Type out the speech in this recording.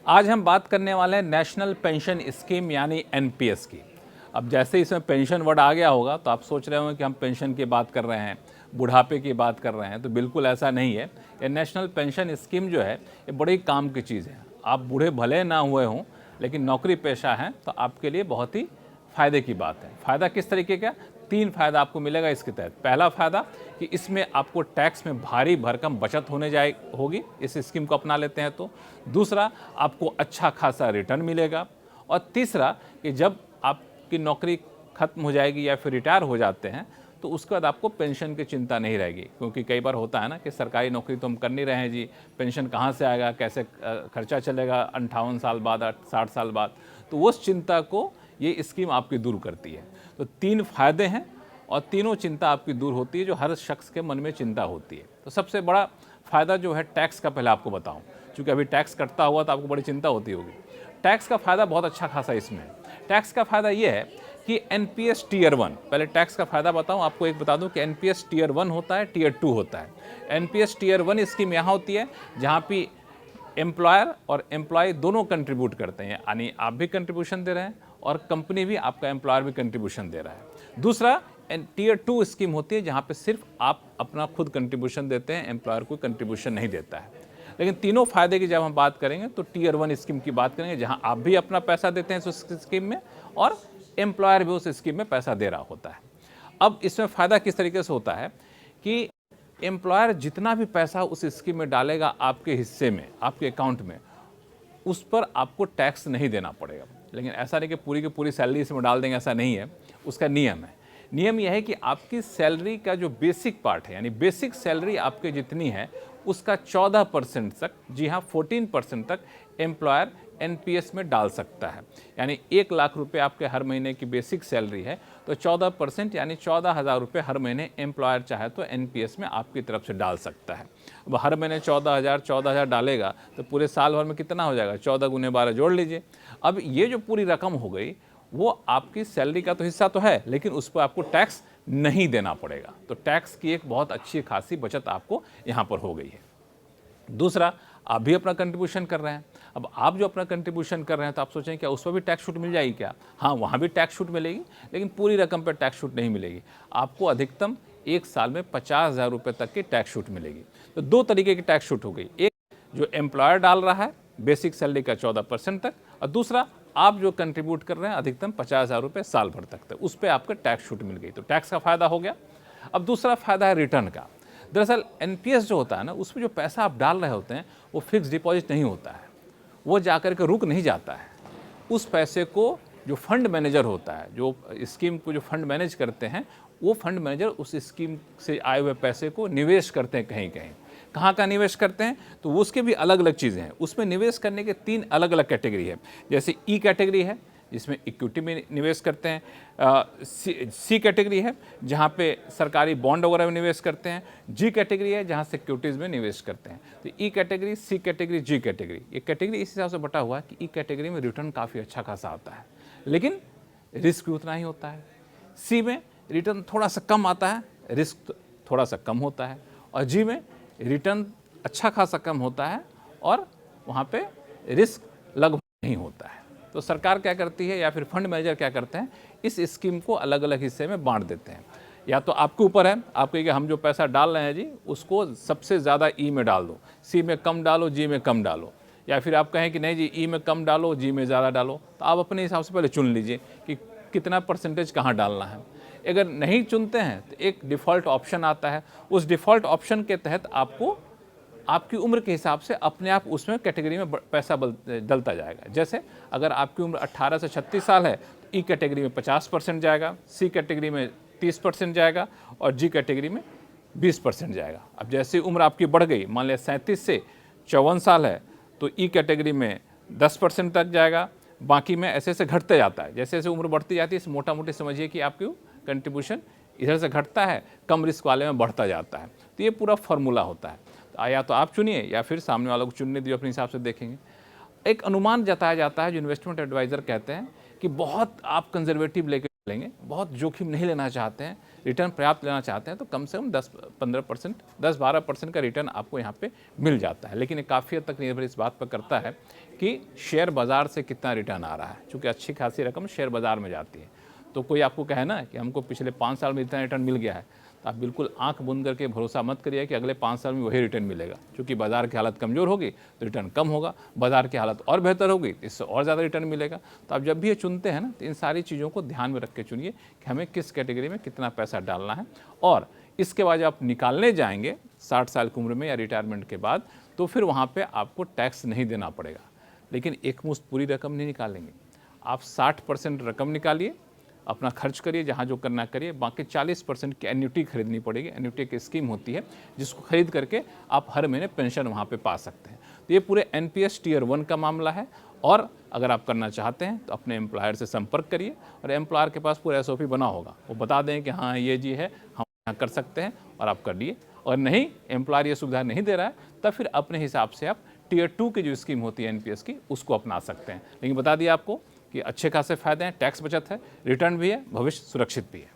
आज हम बात करने वाले हैं नेशनल पेंशन स्कीम यानी एनपीएस की। अब जैसे इसमें पेंशन वर्ड आ गया होगा तो आप सोच रहे होंगे कि हम पेंशन की बात कर रहे हैं, बुढ़ापे की बात कर रहे हैं, तो बिल्कुल ऐसा नहीं है। ये नेशनल पेंशन स्कीम जो है ये बड़ी काम की चीज़ है। आप बूढ़े भले ना हुए हों लेकिन नौकरी पेशा हैं तो आपके लिए बहुत ही फ़ायदे की बात है। फ़ायदा किस तरीके का? 3 फ़ायदा आपको मिलेगा इसके तहत। पहला फ़ायदा कि इसमें आपको टैक्स में भारी भरकम बचत होगी इस स्कीम को अपना लेते हैं तो। दूसरा, आपको अच्छा खासा रिटर्न मिलेगा। और तीसरा कि जब आपकी नौकरी खत्म हो जाएगी या फिर रिटायर हो जाते हैं तो उसके बाद आपको पेंशन की चिंता नहीं रहेगी, क्योंकि कई बार होता है ना कि सरकारी नौकरी तो हम कर नहीं रहे हैं जी, पेंशन कहाँ से आएगा, कैसे खर्चा चलेगा 58 साल बाद, 60 साल बाद। तो उस चिंता को ये स्कीम आपकी दूर करती है। तो 3 फायदे हैं और तीनों चिंता आपकी दूर होती है जो हर शख्स के मन में चिंता होती है। तो सबसे बड़ा फ़ायदा जो है टैक्स का, पहले आपको बताऊं, क्योंकि अभी टैक्स कटता हुआ तो आपको बड़ी चिंता होती होगी। टैक्स का फ़ायदा बहुत अच्छा खासा इसमें है। टैक्स का फ़ायदा ये है कि एनपीएस टीयर 1, पहले टैक्स का फ़ायदा बताऊं आपको, एक बता दूं कि एनपीएस टीयर 1 होता है, टीयर 2 होता है। एनपीएस टीयर 1 स्कीम यहाँ होती है जहाँ पे एम्प्लॉयर और एम्प्लॉय दोनों कंट्रीब्यूट करते हैं, यानी आप भी कंट्रीब्यूशन दे रहे हैं और कंपनी भी, आपका एम्प्लॉयर भी कंट्रीब्यूशन दे रहा है। दूसरा टीयर 2 स्कीम होती है जहाँ पे सिर्फ आप अपना खुद कंट्रीब्यूशन देते हैं, एम्प्लॉयर कोई कंट्रीब्यूशन नहीं देता है। लेकिन तीनों फायदे की जब हम बात करेंगे तो टीयर 1 स्कीम की बात करेंगे जहाँ आप भी अपना पैसा देते हैं उस स्कीम में और एम्प्लॉयर भी उस स्कीम में पैसा दे रहा होता है। अब इसमें फ़ायदा किस तरीके से होता है कि एम्प्लॉयर जितना भी पैसा उस स्कीम में डालेगा आपके हिस्से में, आपके अकाउंट में, उस पर आपको टैक्स नहीं देना पड़ेगा। लेकिन ऐसा नहीं कि पूरी की पूरी सैलरी इसमें डाल देंगे, ऐसा नहीं है। उसका नियम है। नियम यह है कि आपकी सैलरी का जो बेसिक पार्ट है, यानी बेसिक सैलरी आपके जितनी है उसका 14% तक, जी हाँ 14% तक एम्प्लॉयर एनपीएस में डाल सकता है। यानी 1 लाख रुपए आपके हर महीने की बेसिक सैलरी है तो 14% यानी 14,000 रुपये हर महीने एम्प्लॉयर चाहे तो एनपीएस में आपकी तरफ से डाल सकता है। अब हर महीने 14,000 डालेगा तो पूरे साल भर में कितना हो जाएगा? 14 गुने 12 जोड़ लीजिए। अब ये जो पूरी रकम हो गई वो आपकी सैलरी का तो हिस्सा तो है, लेकिन उस पर आपको टैक्स नहीं देना पड़ेगा। तो टैक्स की एक बहुत अच्छी खासी बचत आपको यहाँ पर हो गई है। दूसरा, आप भी अपना कंट्रीब्यूशन कर रहे हैं। अब आप जो अपना कंट्रीब्यूशन कर रहे हैं तो आप सोचें क्या उस पर भी टैक्स छूट मिल जाएगी क्या? हाँ, वहाँ भी टैक्स छूट मिलेगी, लेकिन पूरी रकम पर टैक्स छूट नहीं मिलेगी। आपको अधिकतम 1 साल में 50,000 रुपये तक की टैक्स छूट मिलेगी। तो 2 तरीके की टैक्स छूट हो गई, एक जो एम्प्लॉयर डाल रहा है बेसिक सैलरी का 14% तक, और दूसरा आप जो कंट्रीब्यूट कर रहे हैं अधिकतम 50,000 रुपये साल भर तक उस पर आपको टैक्स छूट मिल गई। तो टैक्स का फ़ायदा हो गया। अब दूसरा फ़ायदा है रिटर्न का। दरअसल एनपीएस जो होता है ना, उसमें जो पैसा आप डाल रहे होते हैं वो फिक्स डिपॉजिट नहीं होता है, वो जाकर के रुक नहीं जाता है। उस पैसे को जो फंड मैनेजर होता है, जो स्कीम को जो फंड मैनेज करते हैं, वो फंड मैनेजर उस स्कीम से आए हुए पैसे को निवेश करते हैं कहीं कहीं। कहाँ का निवेश करते हैं तो उसके भी अलग अलग चीज़ें हैं। उसमें निवेश करने के 3 अलग अलग कैटेगरी है। जैसे ई कैटेगरी है जिसमें इक्विटी में निवेश करते हैं, सी कैटेगरी है जहाँ पे सरकारी बॉन्ड वगैरह में निवेश करते हैं, जी कैटेगरी है जहाँ सिक्योरिटीज़ में निवेश करते हैं। तो ई कैटेगरी, सी कैटेगरी, जी कैटेगरी, ये कैटेगरी इस हिसाब से बटा हुआ है कि ई कैटेगरी में रिटर्न काफ़ी अच्छा खासा आता है लेकिन रिस्क भी उतना ही होता है। सी में रिटर्न थोड़ा सा कम आता है, रिस्क थोड़ा सा कम होता है, और जी में रिटर्न अच्छा खासा कम होता है और वहाँ पे रिस्क लगभग नहीं होता है। तो सरकार क्या करती है या फिर फंड मैनेजर क्या करते हैं, इस स्कीम को अलग अलग हिस्से में बांट देते हैं। या तो आपके ऊपर है, आप कहिए हम जो पैसा डाल रहे हैं जी उसको सबसे ज़्यादा ई में डाल दो, सी में कम डालो, जी में कम डालो, या फिर आप कहें कि नहीं जी ई में कम डालो, जी में ज़्यादा डालो। तो आप अपने हिसाब से पहले चुन लीजिए कि कितना परसेंटेज कहाँ डालना है। अगर नहीं चुनते हैं तो एक डिफ़ॉल्ट ऑप्शन आता है, उस डिफ़ॉल्ट ऑप्शन के तहत आपको आपकी उम्र के हिसाब से अपने आप उसमें कैटेगरी में पैसा डलता जाएगा। जैसे अगर आपकी उम्र 18 से 36 साल है तो ई कैटेगरी में 50% जाएगा, सी कैटेगरी में 30% जाएगा और जी कैटेगरी में 20% जाएगा। अब जैसे उम्र आपकी बढ़ गई, मान लिया 37 से 54 साल है तो ई कैटेगरी में 10% तक जाएगा, बाकी में ऐसे ऐसे घटते जाता है। जैसे जैसे उम्र बढ़ती जाती है मोटा मोटी समझिए कि आपकी कंट्रीब्यूशन इधर से घटता है, कम रिस्क वाले में बढ़ता जाता है। तो ये पूरा फार्मूला होता है। या तो आप चुनिए या फिर सामने वालों को चुनने दीजिए, अपने हिसाब से देखेंगे। एक अनुमान जताया जाता है जो इन्वेस्टमेंट एडवाइज़र कहते हैं कि बहुत आप कंजर्वेटिव लेकर चलेंगे, बहुत जोखिम नहीं लेना चाहते हैं, रिटर्न पर्याप्त लेना चाहते हैं तो कम से कम 10-15%, 10-12% का रिटर्न आपको यहाँ पे मिल जाता है। लेकिन ये काफ़ी हद तक निर्भर इस बात पर करता है कि शेयर बाज़ार से कितना रिटर्न आ रहा है, क्योंकि अच्छी खासी रकम शेयर बाज़ार में जाती है। तो कोई आपको कहे ना कि हमको पिछले 5 साल में इतना रिटर्न मिल गया है, तो आप बिल्कुल आंख बंद करके भरोसा मत करिए कि अगले 5 साल में वही रिटर्न मिलेगा, क्योंकि बाज़ार की हालत कमज़ोर होगी तो रिटर्न कम होगा, बाज़ार की हालत और बेहतर होगी तो इससे और ज़्यादा रिटर्न मिलेगा। तो आप जब भी ये चुनते हैं ना, तो इन सारी चीज़ों को ध्यान में रख के चुनिए कि हमें किस कैटेगरी में कितना पैसा डालना है। और इसके बाद जब आप निकालने जाएंगे 60 साल की उम्र में या रिटायरमेंट के बाद, तो फिर वहाँ पर आपको टैक्स नहीं देना पड़ेगा। लेकिन एकमुश्त पूरी रकम नहीं निकालेंगे, आप 60% रकम निकालिए, अपना खर्च करिए, जहाँ जो करना करिए, बाकी 40% की एन्युटी खरीदनी पड़ेगी। एन्युटी की स्कीम होती है जिसको खरीद करके आप हर महीने पेंशन वहाँ पे पा सकते हैं। तो ये पूरे एनपीएस टियर 1 का मामला है। और अगर आप करना चाहते हैं तो अपने एम्प्लॉयर से संपर्क करिए, और एम्प्लॉयर के पास पूरा एसओपी बना होगा, वो बता दें कि हाँ ये जी है, हम यहाँ कर सकते हैं, और आप कर लिए। और नहीं, एम्प्लॉयर ये सुविधा नहीं दे रहा है, तब फिर अपने हिसाब से आप टियर 2 की जो स्कीम होती है एनपीएस की, उसको अपना सकते हैं। लेकिन बता दिया आपको कि अच्छे खासे फ़ायदे हैं, टैक्स बचत है, रिटर्न भी है, भविष्य सुरक्षित भी है।